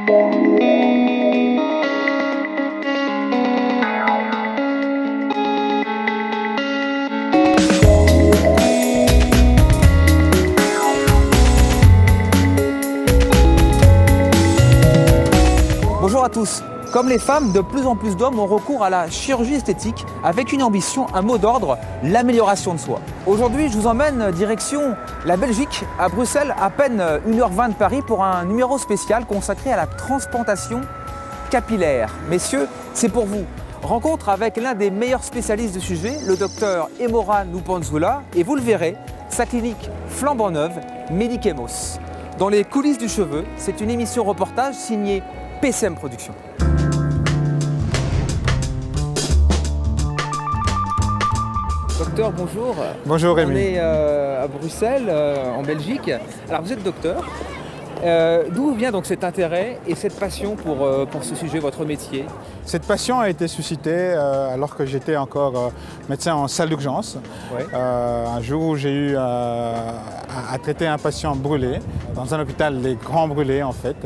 Bonjour à tous. Comme les femmes, de plus en plus d'hommes ont recours à la chirurgie esthétique avec une ambition, un mot d'ordre, l'amélioration de soi. Aujourd'hui, je vous emmène direction la Belgique, à Bruxelles, à peine 1h20 de Paris pour un numéro spécial consacré à la transplantation capillaire. Messieurs, c'est pour vous. Rencontre avec l'un des meilleurs spécialistes du sujet, le docteur Emoran Lupanzula, et vous le verrez, sa clinique flambant neuve, Medicemos. Dans les coulisses du cheveu, c'est une émission reportage signée PCM Productions. Docteur, bonjour. Bonjour Rémi. On est à Bruxelles, en Belgique. Alors vous êtes docteur. D'où vient donc cet intérêt et cette passion pour ce sujet, votre métier? Cette passion a été suscitée alors que j'étais encore médecin en salle d'urgence. Ouais. Un jour où j'ai eu à traiter un patient brûlé, dans un hôpital des grands brûlés en fait.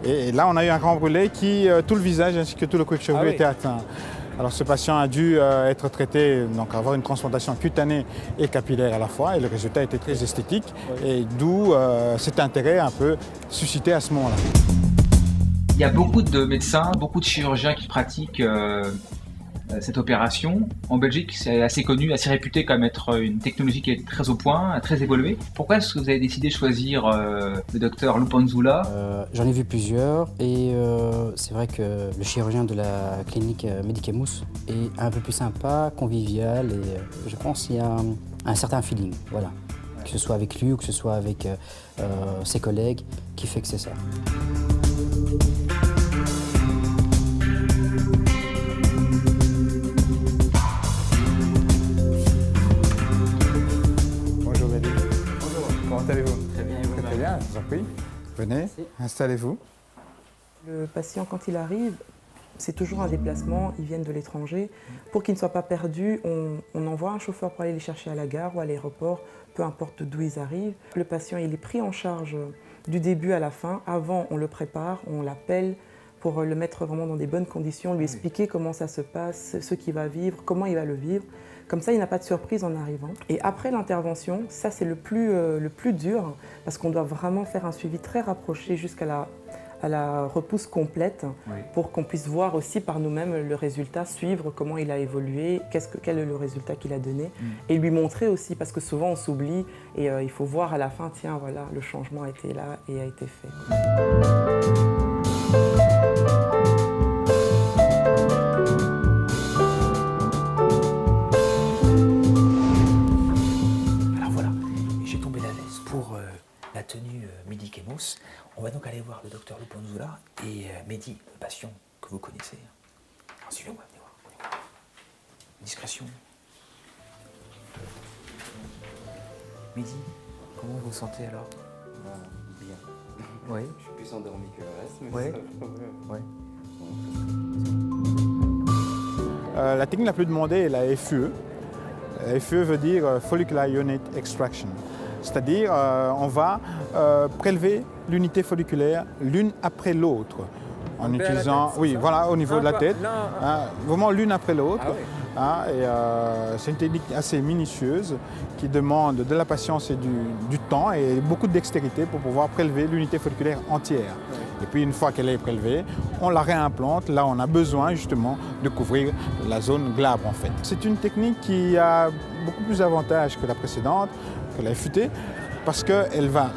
Et là on a eu un grand brûlé qui, tout le visage ainsi que tout le cuir chevelu était atteint. Alors ce patient a dû être traité, donc avoir une transplantation cutanée et capillaire à la fois, et le résultat était très esthétique, et d'où cet intérêt un peu suscité à ce moment-là. Il y a beaucoup de médecins, beaucoup de chirurgiens qui pratiquent cette opération. En Belgique, c'est assez connu, assez réputé comme être une technologie qui est très au point, très évoluée. Pourquoi est-ce que vous avez décidé de choisir le docteur Lupanzula? J'en ai vu plusieurs et c'est vrai que le chirurgien de la clinique Medicemos est un peu plus sympa, convivial et je pense qu'il y a un certain feeling, voilà. Que ce soit avec lui ou que ce soit avec ses collègues qui fait que c'est ça. Comment allez-vous? Très bien, Très bien, je vous en prie. Venez, installez-vous. Le patient, quand il arrive, c'est toujours un déplacement, ils viennent de l'étranger. Pour qu'ils ne soient pas perdus, on envoie un chauffeur pour aller les chercher à la gare ou à l'aéroport, peu importe d'où ils arrivent. Le patient, il est pris en charge du début à la fin. Avant, on le prépare, on l'appelle pour le mettre vraiment dans des bonnes conditions, lui expliquer comment ça se passe, ce qu'il va vivre, comment il va le vivre. Comme ça, il n'a pas de surprise en arrivant. Et après l'intervention, ça c'est le plus dur, parce qu'on doit vraiment faire un suivi très rapproché jusqu'à la repousse complète, pour qu'on puisse voir aussi par nous-mêmes le résultat, suivre comment il a évolué, quel est le résultat qu'il a donné, et lui montrer aussi, parce que souvent on s'oublie, et il faut voir à la fin, tiens voilà, le changement a été là et a été fait. La tenue Medicemos. On va donc aller voir le docteur Lupanzula et Mehdi, le patient que vous connaissez. Suivez-moi, venez voir. Discrétion. Mehdi, comment vous vous sentez alors? Bien. Oui. Je suis plus endormi que le reste, mais La technique la plus demandée est la FUE. La FUE veut dire Follicular Unit Extraction. C'est-à-dire, on va prélever l'unité folliculaire l'une après l'autre en utilisant, voilà, au niveau de la tête, vraiment l'une après l'autre. C'est une technique assez minutieuse qui demande de la patience et du temps et beaucoup de dextérité pour pouvoir prélever l'unité folliculaire entière. Et puis une fois qu'elle est prélevée, on la réimplante. Là, on a besoin justement de couvrir la zone glabre en fait. C'est une technique qui a beaucoup plus d'avantages que la précédente, que la FUT, parce qu'elle va,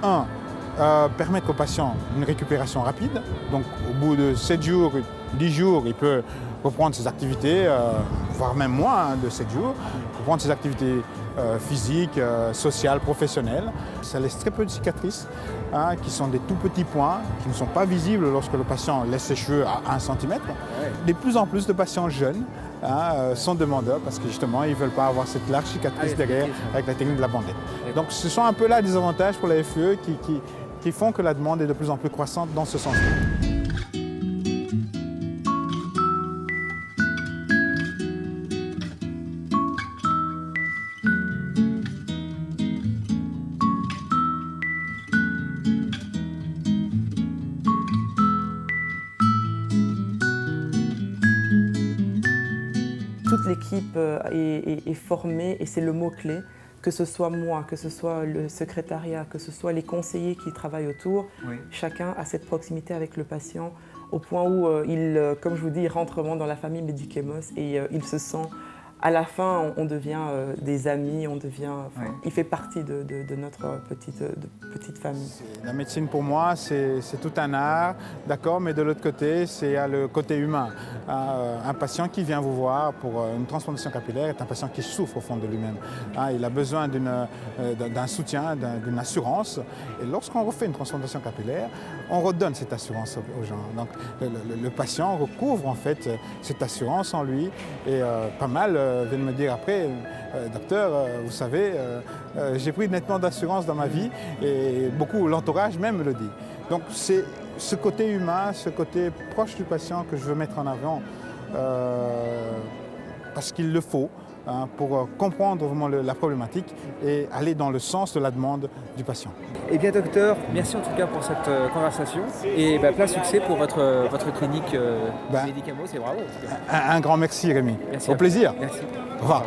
permettre au patient une récupération rapide. Donc au bout de 7 jours, 10 jours, il peut reprendre ses activités, voire même moins de 7 jours, reprendre ses activités physiques, sociales, professionnelles. Ça laisse très peu de cicatrices, qui sont des tout petits points, qui ne sont pas visibles lorsque le patient laisse ses cheveux à 1 cm. De plus en plus de patients jeunes sont demandeurs parce que justement ils ne veulent pas avoir cette large cicatrice derrière avec la technique de la bandette. Donc ce sont un peu là des avantages pour la FUE qui font que la demande est de plus en plus croissante dans ce sens-là. toute l'équipe est formée et c'est le mot-clé. Que ce soit moi, que ce soit le secrétariat, que ce soit les conseillers qui travaillent autour, Oui. chacun a cette proximité avec le patient au point où comme je vous dis, il rentre vraiment dans la famille Medicamos et il se sent, à la fin, on devient des amis, Oui. il fait partie de notre petite famille. La médecine pour moi, c'est tout un art, d'accord, mais de l'autre côté, c'est le côté humain. Un patient qui vient vous voir pour une transplantation capillaire est un patient qui souffre au fond de lui-même. Il a besoin d'un soutien, d'une assurance. Et lorsqu'on refait une transplantation capillaire, on redonne cette assurance aux gens. Donc le patient recouvre en fait cette assurance en lui et pas mal viennent me dire après, docteur, vous savez, j'ai pris nettement d'assurance dans ma vie et beaucoup, l'entourage même me le dit. Donc c'est ce côté humain, ce côté proche du patient que je veux mettre en avant parce qu'il le faut pour comprendre vraiment la problématique et aller dans le sens de la demande du patient. Eh bien docteur, merci en tout cas pour cette conversation et plein succès pour votre clinique Medicamos et bravo. En tout cas. Un grand merci Rémi. Merci Au plaisir. Merci. Au revoir.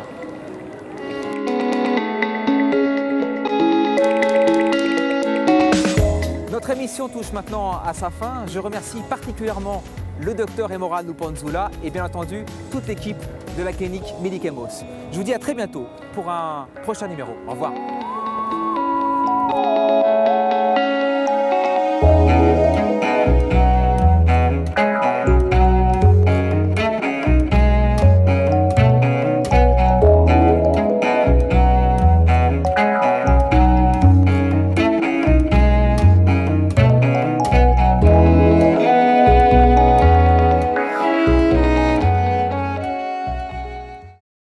Notre émission touche maintenant à sa fin. Je remercie particulièrement le docteur Emoral Luponzula et bien entendu toute l'équipe de la clinique Medicamos. Je vous dis à très bientôt pour un prochain numéro. Au revoir.